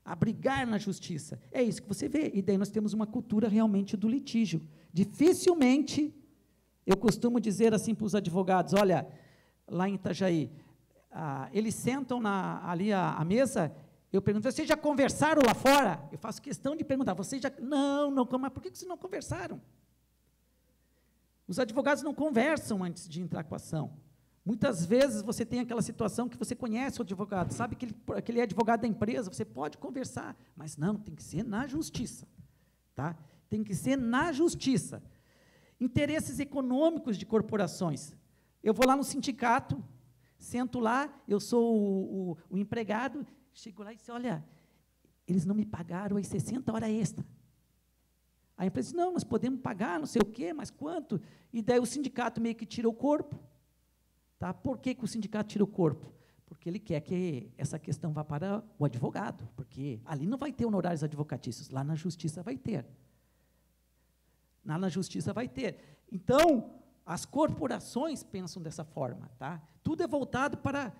A brigar na justiça. É isso que você vê. E daí nós temos uma cultura realmente do litígio. Dificilmente, eu costumo dizer assim para os advogados, olha, lá em Itajaí, eles sentam ali à mesa, eu pergunto, vocês já conversaram lá fora? Eu faço questão de perguntar, vocês já... Não, mas por que vocês não conversaram? Os advogados não conversam antes de entrar com a ação. Muitas vezes você tem aquela situação que você conhece o advogado, sabe que ele é advogado da empresa, você pode conversar, mas não, tem que ser na justiça. Tá? Tem que ser na justiça. Interesses econômicos de corporações. Eu vou lá no sindicato, sento lá, eu sou o empregado, chego lá e digo, olha, eles não me pagaram aí 60 horas extra. A empresa diz, não, nós podemos pagar, não sei o quê, mas quanto? E daí o sindicato meio que tira o corpo. Tá? Por que o sindicato tira o corpo? Porque ele quer que essa questão vá para o advogado, porque ali não vai ter honorários advocatícios, lá na justiça vai ter. Lá na justiça vai ter. Então, as corporações pensam dessa forma. Tá? Tudo é voltado para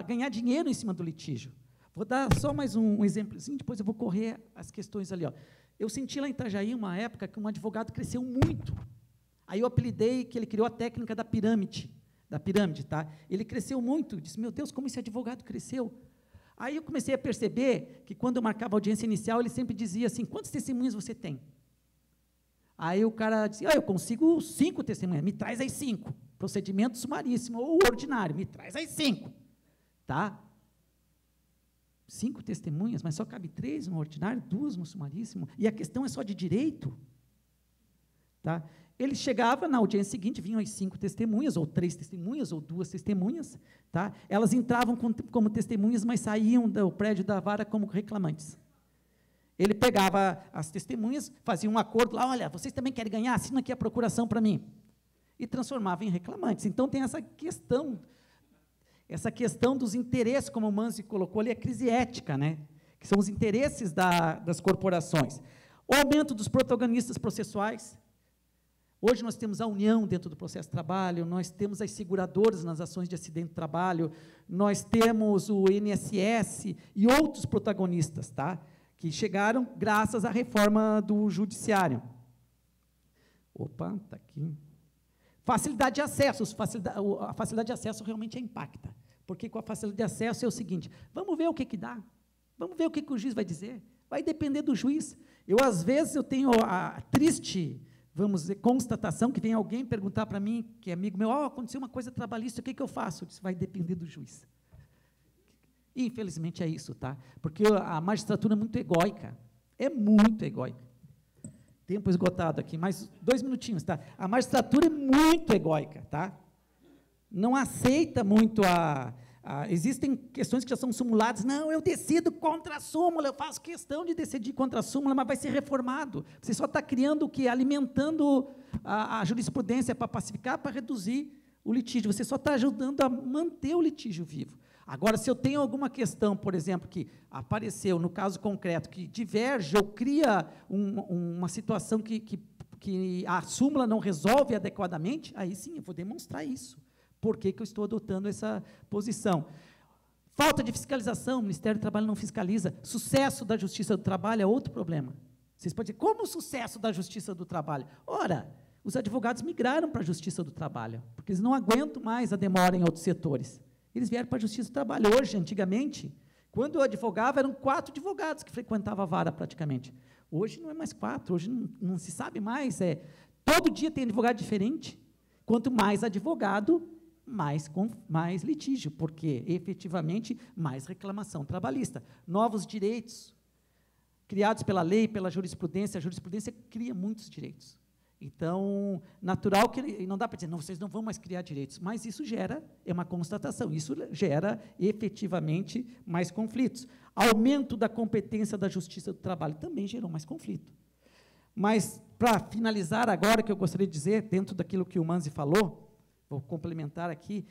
ganhar dinheiro em cima do litígio. Vou dar só mais um exemplozinho, depois eu vou correr as questões ali. Ó. Eu senti lá em Itajaí uma época que um advogado cresceu muito. Aí eu apelidei que ele criou a técnica da pirâmide, tá? Ele cresceu muito, disse, meu Deus, como esse advogado cresceu. Aí eu comecei a perceber que quando eu marcava a audiência inicial, ele sempre dizia assim, quantas testemunhas você tem? Aí o cara dizia, eu consigo 5 testemunhas, me traz aí 5. Procedimento sumaríssimo ou ordinário, me traz aí 5. Tá? 5 testemunhas, mas só cabe 3 no ordinário, 2 no sumaríssimo, e a questão é só de direito. Tá? Ele chegava na audiência seguinte, vinham as 5 testemunhas, ou 3 testemunhas, ou 2 testemunhas, tá? Elas entravam como testemunhas, mas saíam do prédio da vara como reclamantes. Ele pegava as testemunhas, fazia um acordo lá, olha, vocês também querem ganhar? Assina aqui a procuração para mim. E transformava em reclamantes. Então, tem essa questão dos interesses, como o Manzi colocou ali, a crise ética, né? Que são os interesses das corporações. O aumento dos protagonistas processuais. Hoje nós temos a União dentro do processo de trabalho, nós temos as seguradoras nas ações de acidente de trabalho, nós temos o INSS e outros protagonistas, tá? Que chegaram graças à reforma do judiciário. Opa, está aqui. Facilidade de acesso. A facilidade de acesso realmente impacta, porque com a facilidade de acesso é o seguinte, vamos ver o que dá, vamos ver o que o juiz vai dizer, vai depender do juiz. Às vezes, eu tenho a triste, vamos dizer, constatação, que vem alguém perguntar para mim, que é amigo meu, aconteceu uma coisa trabalhista, o que eu faço? Eu disse, vai depender do juiz. E, infelizmente, é isso, tá? Porque a magistratura é muito egóica, Tempo esgotado aqui, mais 2 minutinhos, tá? A magistratura é muito egóica, tá? Não aceita muito existem questões que já são simuladas, não, eu decido contra a súmula, eu faço questão de decidir contra a súmula, mas vai ser reformado. Você só está criando o quê? Alimentando a jurisprudência para pacificar, para reduzir o litígio. Você só está ajudando a manter o litígio vivo. Agora, se eu tenho alguma questão, por exemplo, que apareceu no caso concreto, que diverge ou cria uma situação que a súmula não resolve adequadamente, aí sim, eu vou demonstrar isso. Por que eu estou adotando essa posição? Falta de fiscalização, o Ministério do Trabalho não fiscaliza. Sucesso da Justiça do Trabalho é outro problema. Vocês podem dizer, como o sucesso da Justiça do Trabalho? Ora, os advogados migraram para a Justiça do Trabalho, porque eles não aguentam mais a demora em outros setores. Eles vieram para a Justiça do Trabalho. Hoje, antigamente, quando eu advogava, eram 4 advogados que frequentavam a vara praticamente. Hoje não é mais 4, hoje não se sabe mais. Todo dia tem advogado diferente. Quanto mais advogado, mais litígio, porque, efetivamente, mais reclamação trabalhista. Novos direitos, criados pela lei, pela jurisprudência, a jurisprudência cria muitos direitos. Então, natural que, não dá para dizer, não, vocês não vão mais criar direitos, mas isso é uma constatação, isso gera, efetivamente, mais conflitos. Aumento da competência da Justiça do Trabalho também gerou mais conflito. Mas, para finalizar agora, o que eu gostaria de dizer, dentro daquilo que o Manzi falou, vou complementar aqui,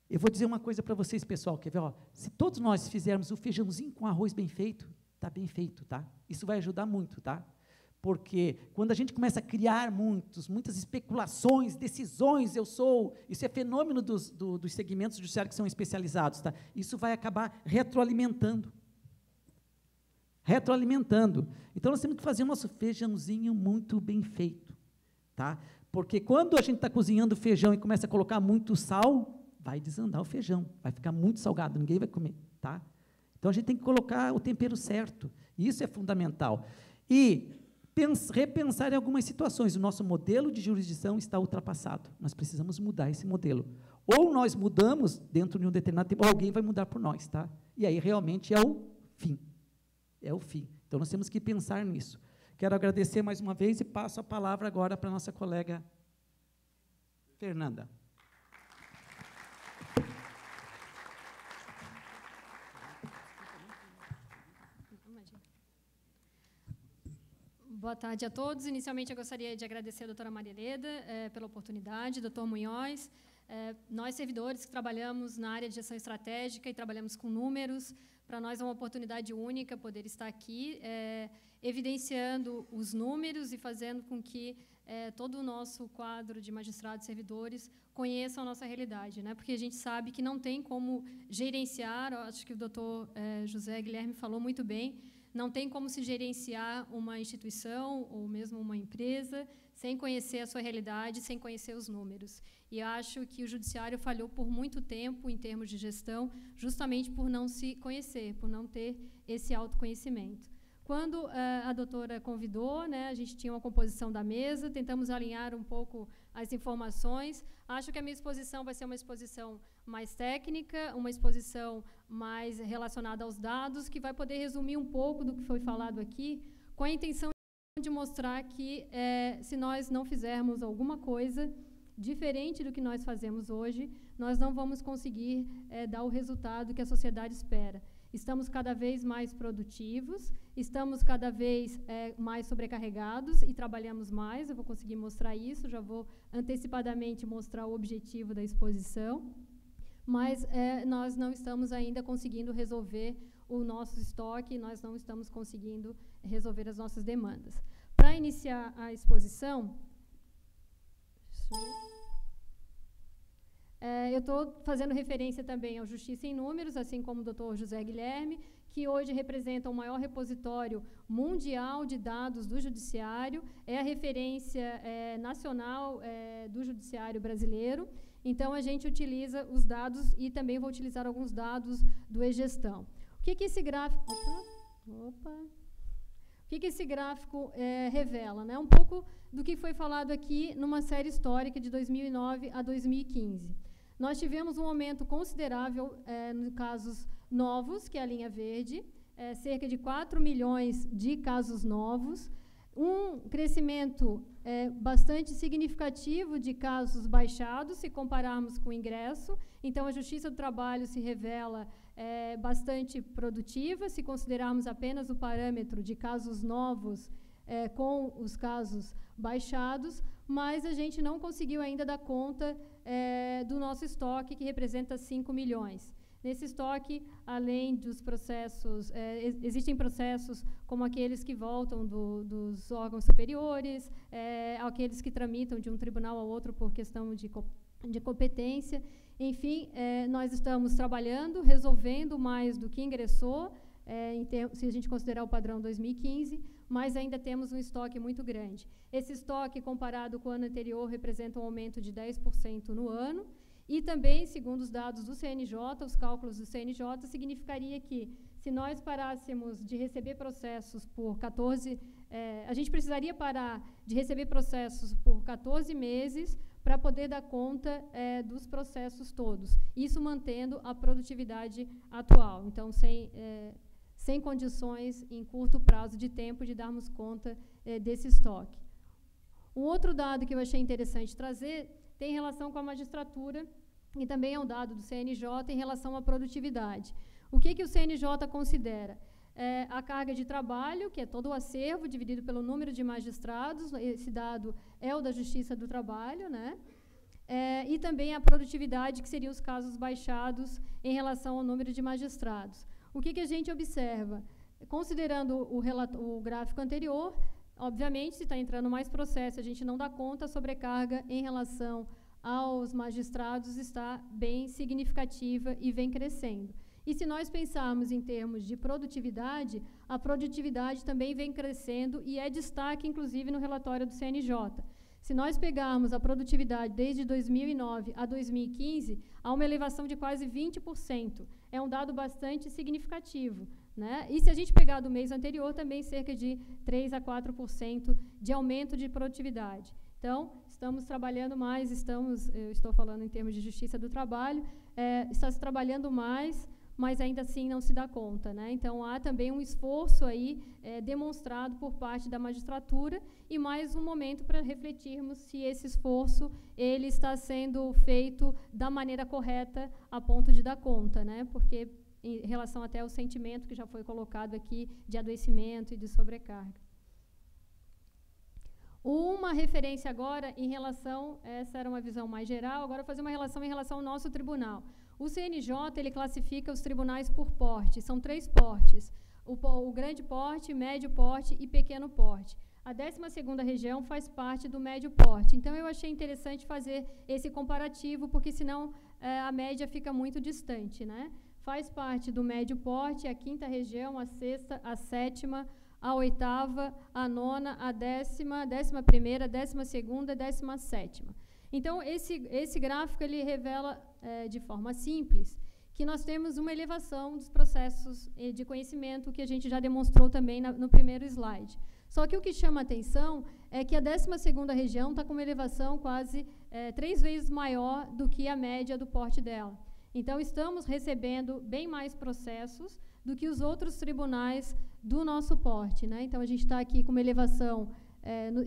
eu vou dizer uma coisa para vocês, pessoal, quer ver? Se todos nós fizermos o feijãozinho com arroz bem feito, está bem feito, tá? Isso vai ajudar muito, tá? Porque quando a gente começa a criar muitas especulações, decisões, isso é fenômeno dos segmentos judiciários que são especializados, tá? Isso vai acabar retroalimentando. Então, nós temos que fazer o nosso feijãozinho muito bem feito, tá? Porque quando a gente está cozinhando feijão e começa a colocar muito sal, vai desandar o feijão, vai ficar muito salgado, ninguém vai comer, tá? Então, a gente tem que colocar o tempero certo, isso é fundamental. E repensar em algumas situações. O nosso modelo de jurisdição está ultrapassado. Nós precisamos mudar esse modelo. Ou nós mudamos dentro de um determinado tempo, ou alguém vai mudar por nós, tá? E aí realmente é o fim. É o fim. Então nós temos que pensar nisso. Quero agradecer mais uma vez e passo a palavra agora para a nossa colega Fernanda. Boa tarde a todos. Inicialmente, eu gostaria de agradecer a doutora Maria Leda pela oportunidade, doutor Munhoz. Nós, servidores que trabalhamos na área de gestão estratégica e trabalhamos com números, para nós é uma oportunidade única poder estar aqui, evidenciando os números e fazendo com que todo o nosso quadro de magistrados e servidores conheçam a nossa realidade, né? Porque a gente sabe que não tem como gerenciar, acho que o doutor José Guilherme falou muito bem, não tem como se gerenciar uma instituição ou mesmo uma empresa sem conhecer a sua realidade, sem conhecer os números. E acho que o judiciário falhou por muito tempo em termos de gestão, justamente por não se conhecer, por não ter esse autoconhecimento. Quando a doutora convidou, né, a gente tinha uma composição da mesa, tentamos alinhar um pouco as informações. Acho que a minha exposição vai ser uma exposição mais técnica, uma exposição mais relacionada aos dados, que vai poder resumir um pouco do que foi falado aqui, com a intenção de mostrar que, se nós não fizermos alguma coisa diferente do que nós fazemos hoje, nós não vamos conseguir dar o resultado que a sociedade espera. Estamos cada vez mais produtivos, estamos cada vez mais sobrecarregados e trabalhamos mais. Eu vou conseguir mostrar isso, já vou antecipadamente mostrar o objetivo da exposição, mas nós não estamos ainda conseguindo resolver o nosso estoque, nós não estamos conseguindo resolver as nossas demandas. Para iniciar a exposição, eu estou fazendo referência também ao Justiça em Números, assim como o doutor José Guilherme, que hoje representa o maior repositório mundial de dados do Judiciário, é a referência nacional do Judiciário brasileiro. Então, a gente utiliza os dados e também vou utilizar alguns dados do e-gestão. O que esse gráfico... O que esse gráfico revela? Né? Um pouco do que foi falado aqui numa série histórica de 2009 a 2015. Nós tivemos um aumento considerável nos casos novos, que é a linha verde, cerca de 4 milhões de casos novos, um crescimento bastante significativo de casos baixados, se compararmos com o ingresso. Então, a Justiça do Trabalho se revela bastante produtiva, se considerarmos apenas o parâmetro de casos novos com os casos baixados, mas a gente não conseguiu ainda dar conta do nosso estoque, que representa 5 milhões. Nesse estoque, além dos processos, existem processos como aqueles que voltam dos órgãos superiores, aqueles que tramitam de um tribunal ao outro por questão de competência. Enfim, nós estamos trabalhando, resolvendo mais do que ingressou, se a gente considerar o padrão 2015, mas ainda temos um estoque muito grande. Esse estoque, comparado com o ano anterior, representa um aumento de 10% no ano, e também, segundo os dados do CNJ, os cálculos do CNJ, significaria que, se nós parássemos de receber processos por 14... a gente precisaria parar de receber processos por 14 meses para poder dar conta dos processos todos, isso mantendo a produtividade atual. Então, sem condições, em curto prazo de tempo, de darmos conta desse estoque. Um outro dado que eu achei interessante trazer tem relação com a magistratura, e também é um dado do CNJ em relação à produtividade. O que o CNJ considera? A carga de trabalho, que é todo o acervo dividido pelo número de magistrados, esse dado é o da Justiça do Trabalho, né? E também a produtividade, que seriam os casos baixados em relação ao número de magistrados. O que a gente observa? Considerando o gráfico anterior, obviamente, se está entrando mais processo, a gente não dá conta, a sobrecarga em relação aos magistrados está bem significativa e vem crescendo. E se nós pensarmos em termos de produtividade, a produtividade também vem crescendo e é destaque, inclusive, no relatório do CNJ. Se nós pegarmos a produtividade desde 2009 a 2015, há uma elevação de quase 20%. É um dado bastante significativo, né? E se a gente pegar do mês anterior, também cerca de 3 a 4% de aumento de produtividade. Então, estamos trabalhando mais, eu estou falando em termos de justiça do trabalho, está se trabalhando mais, mas ainda assim não se dá conta, né? Então, há também um esforço aí demonstrado por parte da magistratura e mais um momento para refletirmos se esse esforço ele está sendo feito da maneira correta a ponto de dar conta, né? Porque em relação até ao sentimento que já foi colocado aqui de adoecimento e de sobrecarga. Uma referência agora em relação, essa era uma visão mais geral, agora eu vou fazer uma relação em relação ao nosso tribunal. O CNJ, ele classifica os tribunais por porte, são 3 portes, o grande porte, médio porte e pequeno porte. A 12ª região faz parte do médio porte, então eu achei interessante fazer esse comparativo, porque senão a média fica muito distante, né? Faz parte do médio porte a 5ª região, a 6ª, a 7ª, a 8ª, a 9ª, a 10ª, 11ª, 12ª, 17ª. Então, esse gráfico ele revela de forma simples que nós temos uma elevação dos processos de conhecimento que a gente já demonstrou também no primeiro slide. Só que o que chama a atenção é que a 12ª região está com uma elevação quase 3 vezes maior do que a média do porte dela. Então, estamos recebendo bem mais processos do que os outros tribunais do nosso porte, né? Então, a gente está aqui com uma elevação,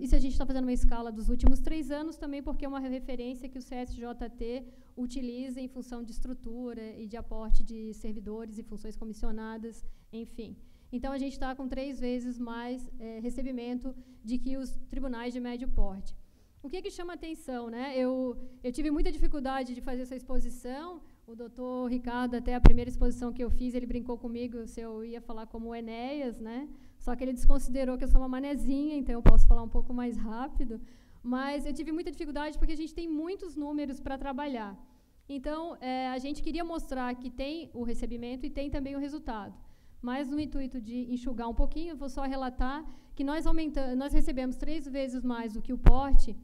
isso a gente está fazendo uma escala dos últimos 3 anos também, porque é uma referência que o CSJT utiliza em função de estrutura e de aporte de servidores e funções comissionadas, enfim. Então, a gente está com 3 vezes mais recebimento de que os tribunais de médio porte. O que chama atenção, né? Eu tive muita dificuldade de fazer essa exposição. O doutor Ricardo, até a primeira exposição que eu fiz, ele brincou comigo se eu ia falar como o Enéas, né? Só que ele desconsiderou que eu sou uma manezinha, então eu posso falar um pouco mais rápido. Mas eu tive muita dificuldade porque a gente tem muitos números para trabalhar. Então, a gente queria mostrar que tem o recebimento e tem também o resultado. Mas no intuito de enxugar um pouquinho, eu vou só relatar que nós recebemos 3 vezes mais do que o porte,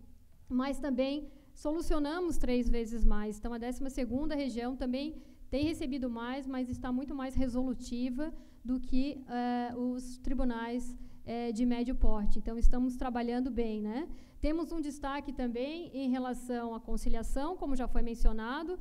mas também solucionamos 3 vezes mais. Então, a 12ª região também tem recebido mais, mas está muito mais resolutiva do que os tribunais de médio porte. Então, estamos trabalhando bem, né? Temos um destaque também em relação à conciliação, como já foi mencionado,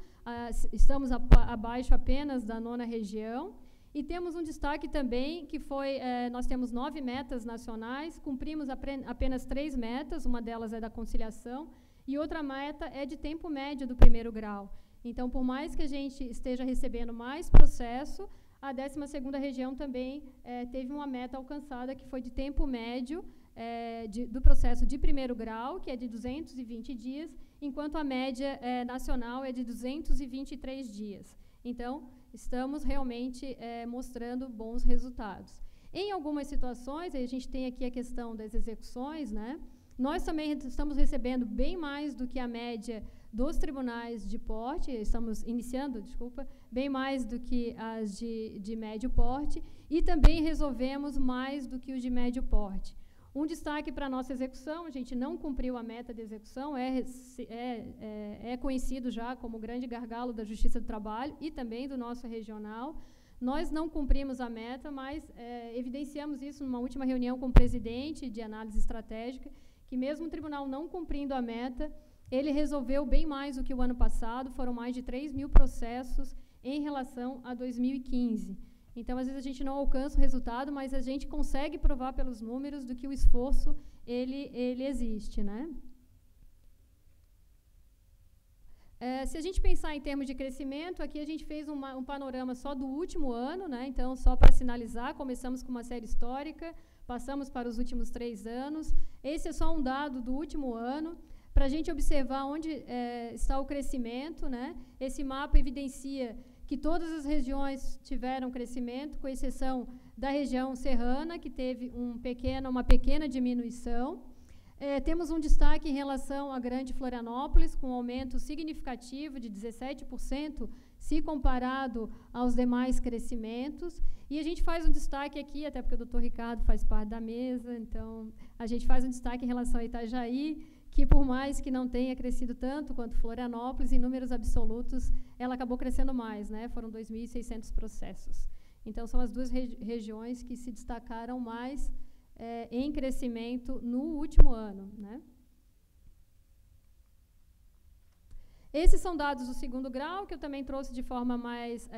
estamos abaixo apenas da 9ª região. E temos um destaque também, que foi, nós temos 9 metas nacionais, cumprimos apenas 3 metas, uma delas é da conciliação, e outra meta é de tempo médio do 1º grau. Então, por mais que a gente esteja recebendo mais processo, a 12ª região também teve uma meta alcançada, que foi de tempo médio do processo de 1º grau, que é de 220 dias, enquanto a média nacional é de 223 dias. Então, estamos realmente mostrando bons resultados. Em algumas situações, a gente tem aqui a questão das execuções, né? Nós também estamos recebendo bem mais do que a média dos tribunais de porte, estamos iniciando, bem mais do que as de médio porte, e também resolvemos mais do que os de médio porte. Um destaque para a nossa execução, a gente não cumpriu a meta de execução, é conhecido já como o grande gargalo da Justiça do Trabalho e também do nosso regional. Nós não cumprimos a meta, mas evidenciamos isso numa última reunião com o presidente de análise estratégica, que mesmo o tribunal não cumprindo a meta, ele resolveu bem mais do que o ano passado, foram mais de 3.000 processos em relação a 2015. Então, às vezes, a gente não alcança o resultado, mas a gente consegue provar pelos números do que o esforço, ele existe, né? Se a gente pensar em termos de crescimento, aqui a gente fez um panorama só do último ano, né? Então, só para sinalizar, começamos com uma série histórica, passamos para os últimos 3 anos. Esse é só um dado do último ano, para a gente observar onde está o crescimento, né? Esse mapa evidencia que todas as regiões tiveram crescimento, com exceção da região serrana, que teve uma pequena diminuição. Temos um destaque em relação à Grande Florianópolis, com um aumento significativo de 17%, se comparado aos demais crescimentos. E a gente faz um destaque aqui, até porque o doutor Ricardo faz parte da mesa, então a gente faz um destaque em relação a Itajaí, que por mais que não tenha crescido tanto quanto Florianópolis, em números absolutos, ela acabou crescendo mais, né? Foram 2.600 processos. Então, são as duas regiões que se destacaram mais em crescimento no último ano, né? Esses são dados do segundo grau, que eu também trouxe de forma mais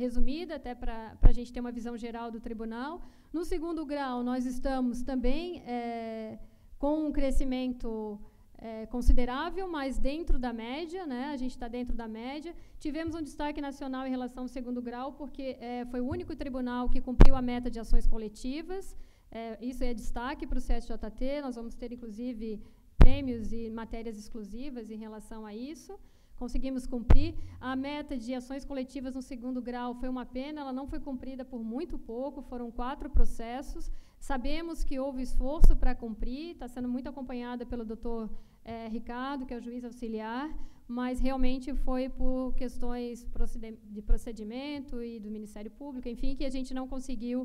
resumida, até para a gente ter uma visão geral do tribunal. No segundo grau, nós estamos também com um crescimento considerável, mas dentro da média, né? A gente está dentro da média. Tivemos um destaque nacional em relação ao segundo grau, porque foi o único tribunal que cumpriu a meta de ações coletivas. Isso é destaque para o CSJT. Nós vamos ter, inclusive, prêmios e matérias exclusivas em relação a isso. Conseguimos cumprir. A meta de ações coletivas no segundo grau foi uma pena, ela não foi cumprida por muito pouco, foram 4 processos. Sabemos que houve esforço para cumprir, está sendo muito acompanhada pelo doutor Ricardo, que é o juiz auxiliar, mas realmente foi por questões de procedimento e do Ministério Público, enfim, que a gente não conseguiu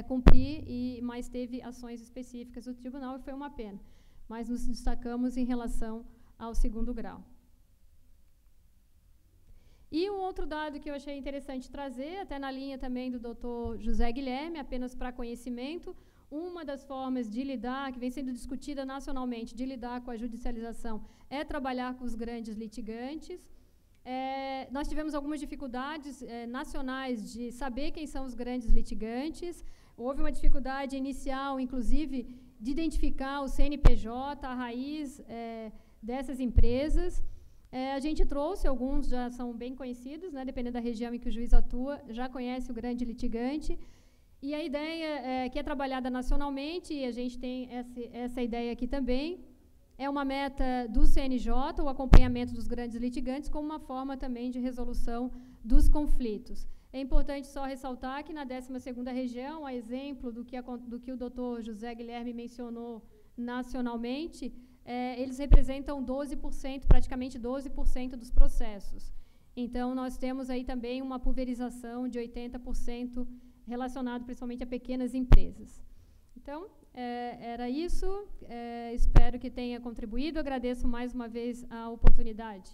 cumprir, mas teve ações específicas do tribunal e foi uma pena. Mas nos destacamos em relação ao segundo grau. E um outro dado que eu achei interessante trazer, até na linha também do doutor José Guilherme, apenas para conhecimento, uma das formas de lidar, que vem sendo discutida nacionalmente, de lidar com a judicialização, é trabalhar com os grandes litigantes. Nós tivemos algumas dificuldades nacionais de saber quem são os grandes litigantes. Houve uma dificuldade inicial, inclusive, de identificar o CNPJ, a raiz dessas empresas. A gente trouxe, alguns já são bem conhecidos, né, dependendo da região em que o juiz atua, já conhece o grande litigante. E a ideia que é trabalhada nacionalmente, e a gente tem essa ideia aqui também, é uma meta do CNJ, o acompanhamento dos grandes litigantes, como uma forma também de resolução dos conflitos. É importante só ressaltar que na 12ª região, a exemplo do que o doutor José Guilherme mencionou nacionalmente, eles representam 12%, praticamente 12% dos processos. Então, nós temos aí também uma pulverização de 80% relacionado principalmente a pequenas empresas. Então, era isso. Espero que tenha contribuído. Agradeço mais uma vez a oportunidade.